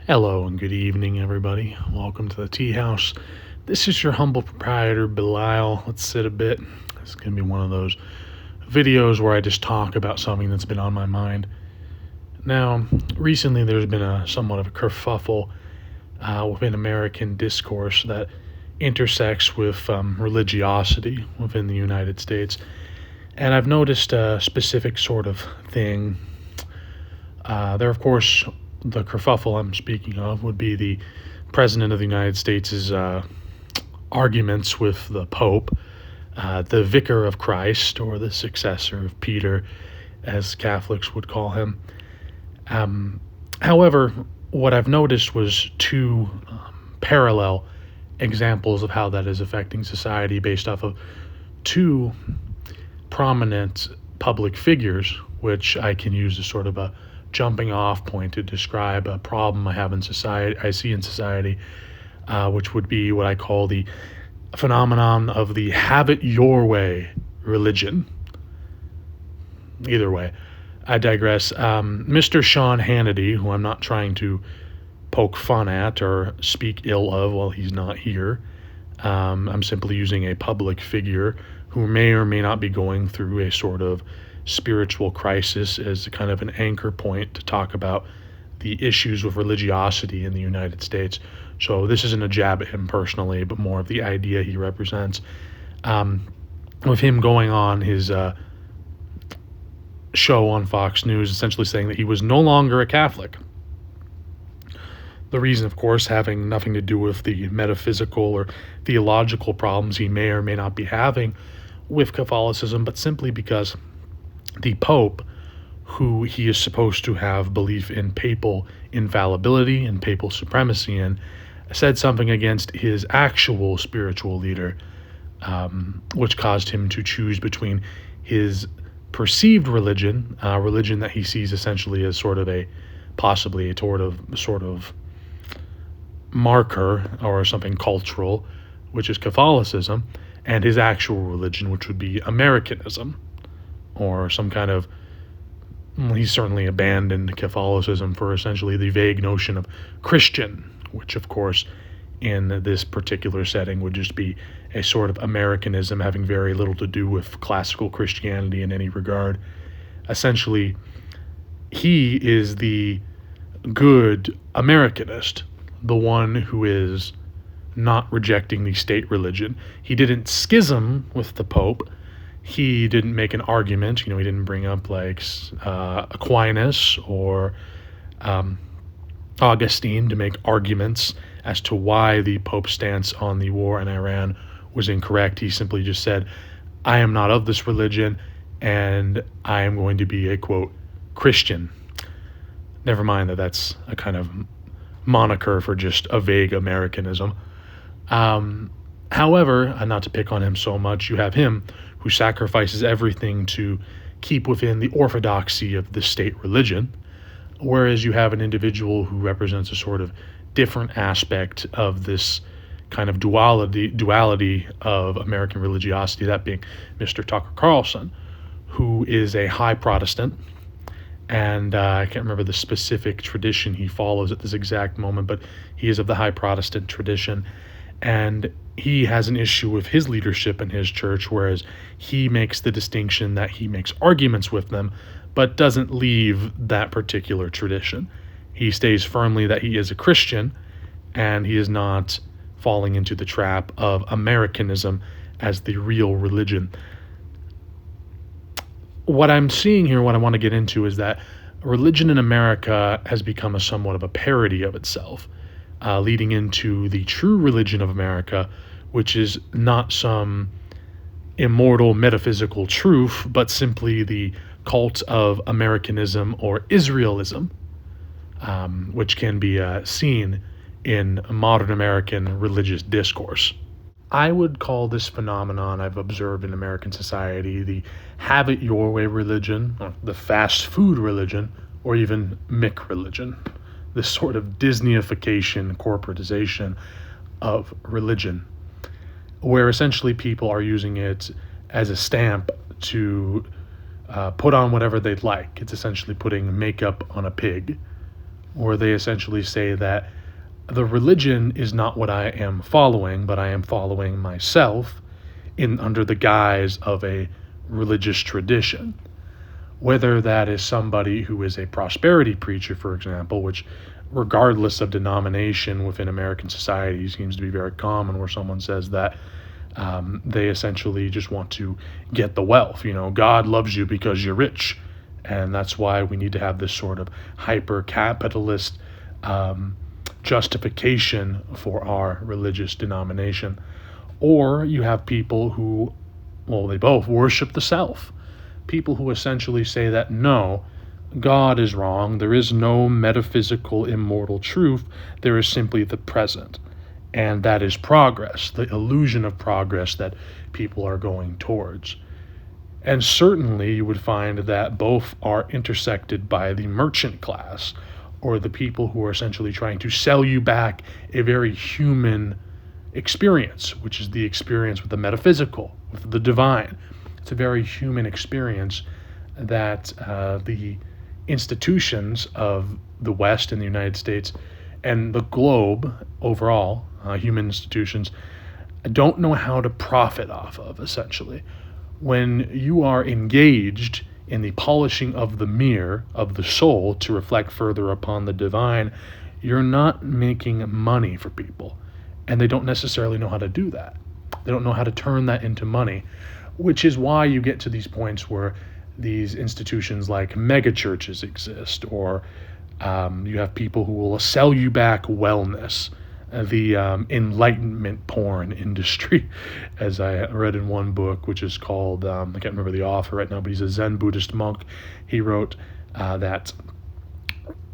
Hello and good evening, everybody. Welcome to the tea house. This is your humble proprietor, Belial. Let's sit a bit. It's going to be one of those videos where I just talk about something that's been on my mind. Now, recently there's been a somewhat of a kerfuffle within American discourse that intersects with religiosity within the United States. And I've noticed a specific sort of thing. Of course, the kerfuffle I'm speaking of would be the President of the United States' arguments with the Pope, the Vicar of Christ, or the successor of Peter, as Catholics would call him. However, what I've noticed was two parallel examples of how that is affecting society based off of two prominent public figures, which I can use as sort of a jumping off point to describe a problem I see in society, which would be what I call the phenomenon of the have it your way religion. Either way, I digress. Mr. Sean Hannity, who I'm not trying to poke fun at or speak ill of while he's not here, I'm simply using a public figure who may or may not be going through a sort of spiritual crisis as a kind of an anchor point to talk about the issues with religiosity in the United States. So this isn't a jab at him personally, but more of the idea he represents. With him going on his show on Fox News, essentially saying that he was no longer a Catholic. The reason, of course, having nothing to do with the metaphysical or theological problems he may or may not be having with Catholicism, but simply because the Pope, who he is supposed to have belief in papal infallibility and papal supremacy in, said something against his actual spiritual leader, which caused him to choose between his perceived religion, religion that he sees essentially as sort of possibly a sort of marker or something cultural, which is Catholicism, and his actual religion, which would be Americanism, or some kind of, he certainly abandoned Catholicism for essentially the vague notion of Christian, which of course in this particular setting would just be a sort of Americanism having very little to do with classical Christianity in any regard. Essentially, he is the good Americanist, the one who is not rejecting the state religion. He didn't schism with the Pope. He didn't make an argument. He didn't bring up like Aquinas or Augustine to make arguments as to why the Pope's stance on the war in Iran was incorrect. He simply just said, I am not of this religion, and I am going to be a, quote, Christian. Never mind that that's a kind of moniker for just a vague Americanism. However, and not to pick on him so much, you have him who sacrifices everything to keep within the orthodoxy of the state religion, whereas you have an individual who represents a sort of different aspect of this kind of duality of American religiosity, that being Mr. Tucker Carlson, who is a high Protestant, and I can't remember the specific tradition he follows at this exact moment, but he is of the high Protestant tradition, and he has an issue with his leadership in his church, whereas he makes the distinction that he makes arguments with them, but doesn't leave that particular tradition. He stays firmly that he is a Christian, and he is not falling into the trap of Americanism as the real religion. What I'm seeing here, what I want to get into, is that religion in America has become somewhat of a parody of itself, leading into the true religion of America, which is not some immortal metaphysical truth, but simply the cult of Americanism or Israelism, which can be seen in modern American religious discourse. I would call this phenomenon I've observed in American society the have it your way religion, or the fast food religion, or even McReligion, this sort of Disneyification, corporatization of religion, where essentially people are using it as a stamp to put on whatever they'd like. It's essentially putting makeup on a pig, where they essentially say that the religion is not what I am following, but I am following myself in under the guise of a religious tradition. Whether that is somebody who is a prosperity preacher, for example, which regardless of denomination within American society seems to be very common, where someone says that they essentially just want to get the wealth. God loves you because you're rich. And that's why we need to have this sort of hyper capitalist justification for our religious denomination. Or you have people who, well, they both worship the self. People who essentially say that no, God is wrong. There is no metaphysical immortal truth. There is simply the present. And that is progress, the illusion of progress that people are going towards. And certainly you would find that both are intersected by the merchant class, or the people who are essentially trying to sell you back a very human experience, which is the experience with the metaphysical, with the divine. It's a very human experience that the institutions of the West and the United States and the globe overall, human institutions, don't know how to profit off of, essentially. When you are engaged in the polishing of the mirror of the soul to reflect further upon the divine, you're not making money for people. And they don't necessarily know how to do that. They don't know how to turn that into money, which is why you get to these points where these institutions like mega churches exist, or you have people who will sell you back wellness, the enlightenment porn industry, as I read in one book, which is called, I can't remember the author right now, but he's a Zen Buddhist monk. He wrote that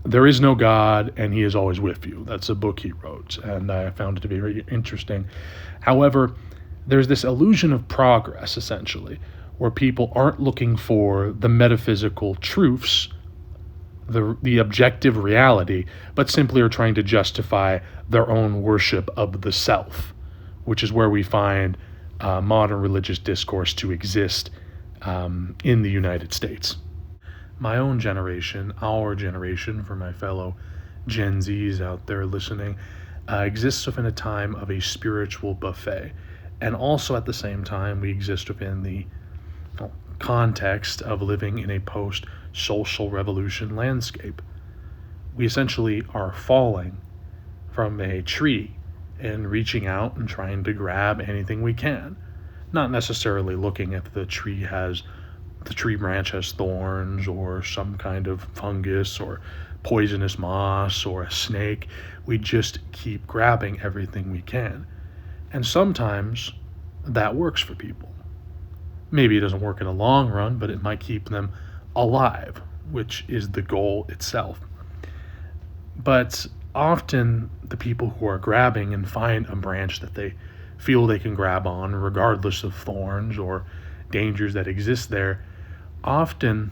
there is no God and he is always with you. That's a book he wrote, and I found it to be very interesting. However, there's this illusion of progress, essentially, where people aren't looking for the metaphysical truths, the objective reality, but simply are trying to justify their own worship of the self, which is where we find modern religious discourse to exist in the United States. My own generation, our generation, for my fellow Gen Zs out there listening, exists within a time of a spiritual buffet. And also at the same time, we exist within the context of living in a post-social revolution landscape. We essentially are falling from a tree and reaching out and trying to grab anything we can. Not necessarily looking if the tree branch has thorns or some kind of fungus or poisonous moss or a snake. We just keep grabbing everything we can. And sometimes that works for people. Maybe it doesn't work in the long run, but it might keep them alive, which is the goal itself. But often the people who are grabbing and find a branch that they feel they can grab on, regardless of thorns or dangers that exist there, often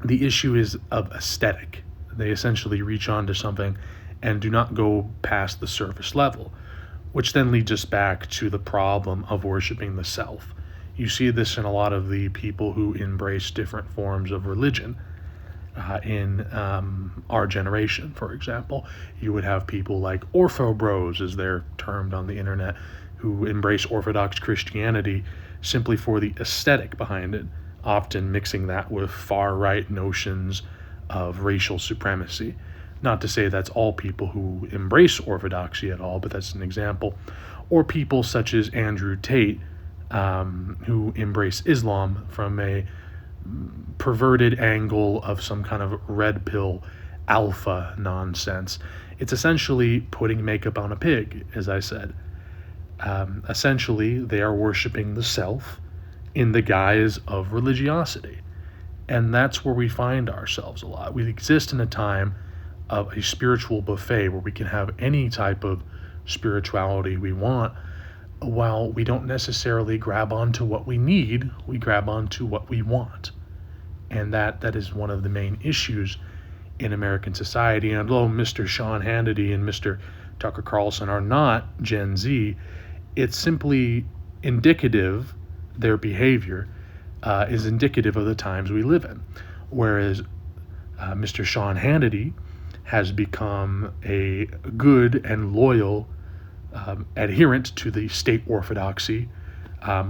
the issue is of aesthetic. They essentially reach onto something and do not go past the surface level, which then leads us back to the problem of worshiping the self. You see this in a lot of the people who embrace different forms of religion. In our generation, for example, you would have people like Ortho Bros, as they're termed on the internet, who embrace Orthodox Christianity simply for the aesthetic behind it, often mixing that with far-right notions of racial supremacy. Not to say that's all people who embrace orthodoxy at all, but that's an example. Or people such as Andrew Tate, who embrace Islam from a perverted angle of some kind of red pill alpha nonsense. It's essentially putting makeup on a pig, as I said. Essentially, they are worshiping the self in the guise of religiosity. And that's where we find ourselves a lot. We exist in a time of a spiritual buffet where we can have any type of spirituality we want, while we don't necessarily grab onto what we need, we grab onto what we want. And that is one of the main issues in American society. And although Mr. Sean Hannity and Mr. Tucker Carlson are not Gen Z, it's simply indicative, their behavior is indicative of the times we live in. Whereas Mr. Sean Hannity has become a good and loyal adherent to the state orthodoxy,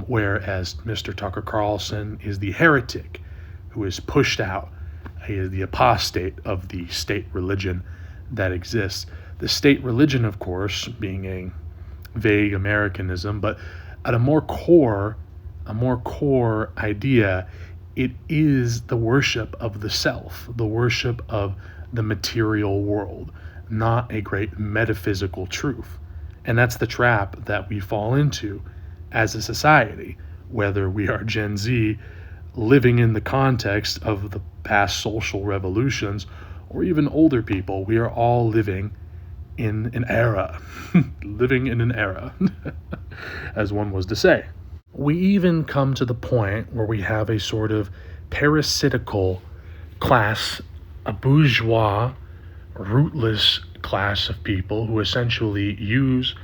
whereas Mr. Tucker Carlson is the heretic who is pushed out. He is the apostate of the state religion that exists. The state religion, of course, being a vague Americanism, but at a more core idea, it is the worship of the self, the worship of the material world, not a great metaphysical truth. And that's the trap that we fall into as a society, whether we are Gen Z living in the context of the past social revolutions or even older people. We are all living in an era, living in an era, as one was to say. We even come to the point where we have a sort of parasitical class, a bourgeois, rootless class of people who essentially use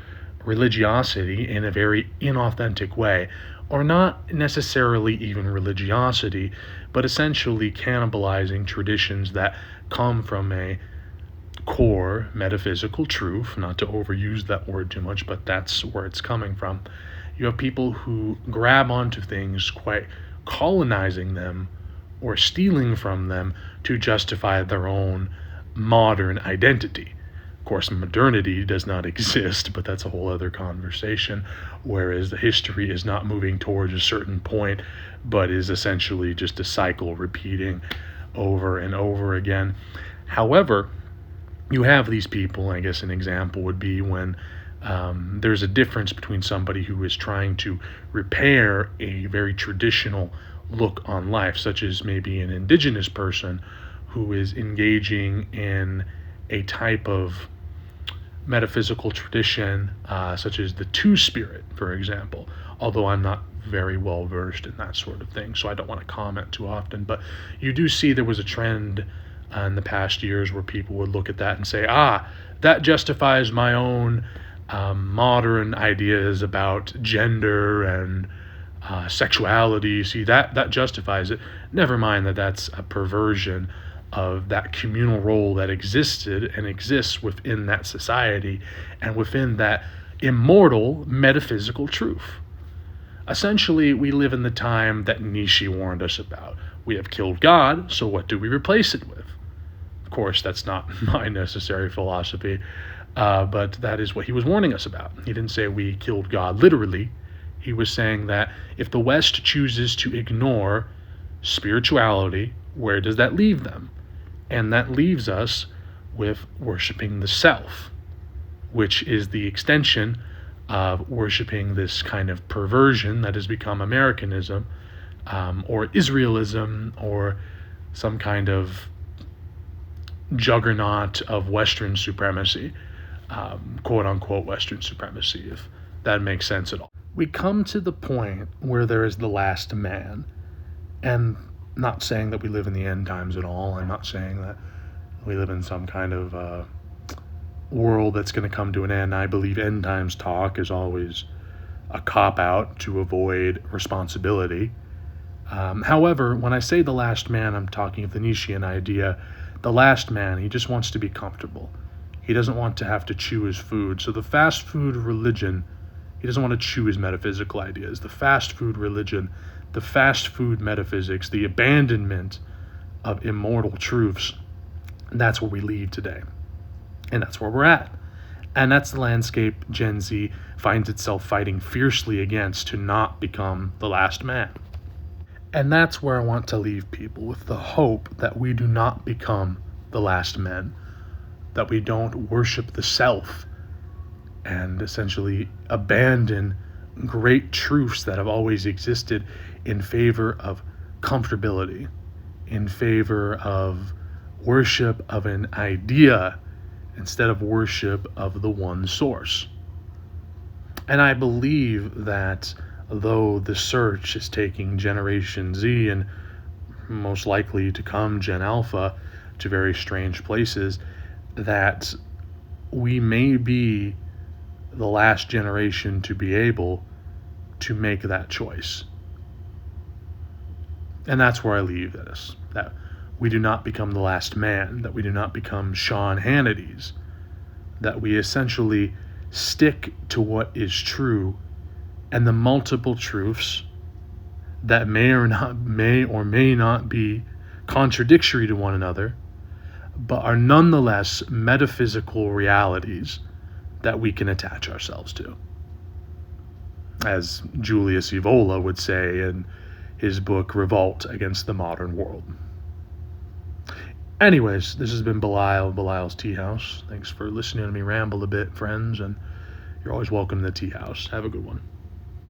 religiosity in a very inauthentic way, or not necessarily even religiosity, but essentially cannibalizing traditions that come from a core metaphysical truth, not to overuse that word too much, but that's where it's coming from. You have people who grab onto things, quite colonizing them or stealing from them to justify their own modern identity. Of course, modernity does not exist, but that's a whole other conversation, whereas the history is not moving towards a certain point, but is essentially just a cycle repeating over and over again. However, you have these people. I guess an example would be when there's a difference between somebody who is trying to repair a very traditional look on life, such as maybe an indigenous person who is engaging in a type of metaphysical tradition, such as the Two-Spirit, for example, although I'm not very well versed in that sort of thing, so I don't want to comment too often. But you do see there was a trend in the past years where people would look at that and say, that justifies my own modern ideas about gender and sexuality. See, that justifies it. Never mind that that's a perversion of that communal role that existed and exists within that society and within that immortal metaphysical truth. Essentially, we live in the time that Nietzsche warned us about. We have killed God, so what do we replace it with? Of course, that's not my necessary philosophy, but that is what he was warning us about. He didn't say we killed God literally. He was saying that if the West chooses to ignore spirituality, where does that leave them? And that leaves us with worshiping the self, which is the extension of worshiping this kind of perversion that has become Americanism, or Israelism, or some kind of juggernaut of Western supremacy, quote unquote Western supremacy, if that makes sense at all. We come to the point where there is the last man, and not saying that we live in the end times at all. I'm not saying that we live in some kind of world that's going to come to an end. I believe end times talk is always a cop-out to avoid responsibility. However, when I say the last man, I'm talking of the Nietzschean idea. The last man, he just wants to be comfortable. He doesn't want to have to chew his food. So the fast food religion, he doesn't want to chew his metaphysical ideas. The fast food religion, the fast food metaphysics, the abandonment of immortal truths, that's where we leave today. And that's where we're at. And that's the landscape Gen Z finds itself fighting fiercely against to not become the last man. And that's where I want to leave people, with the hope that we do not become the last men, that we don't worship the self and essentially abandon great truths that have always existed in favor of comfortability, in favor of worship of an idea instead of worship of the one source. And I believe that though the search is taking Generation Z and most likely to come Gen Alpha to very strange places, that we may be the last generation to be able to make that choice. And that's where I leave this, that we do not become the last man, that we do not become Sean Hannity's, that we essentially stick to what is true, and the multiple truths that may or may not be contradictory to one another, but are nonetheless metaphysical realities that we can attach ourselves to. As Julius Evola would say in his book Revolt Against the Modern World. Anyways, this has been Belial's Tea House. Thanks for listening to me ramble a bit, friends, and you're always welcome to the Tea House. Have a good one.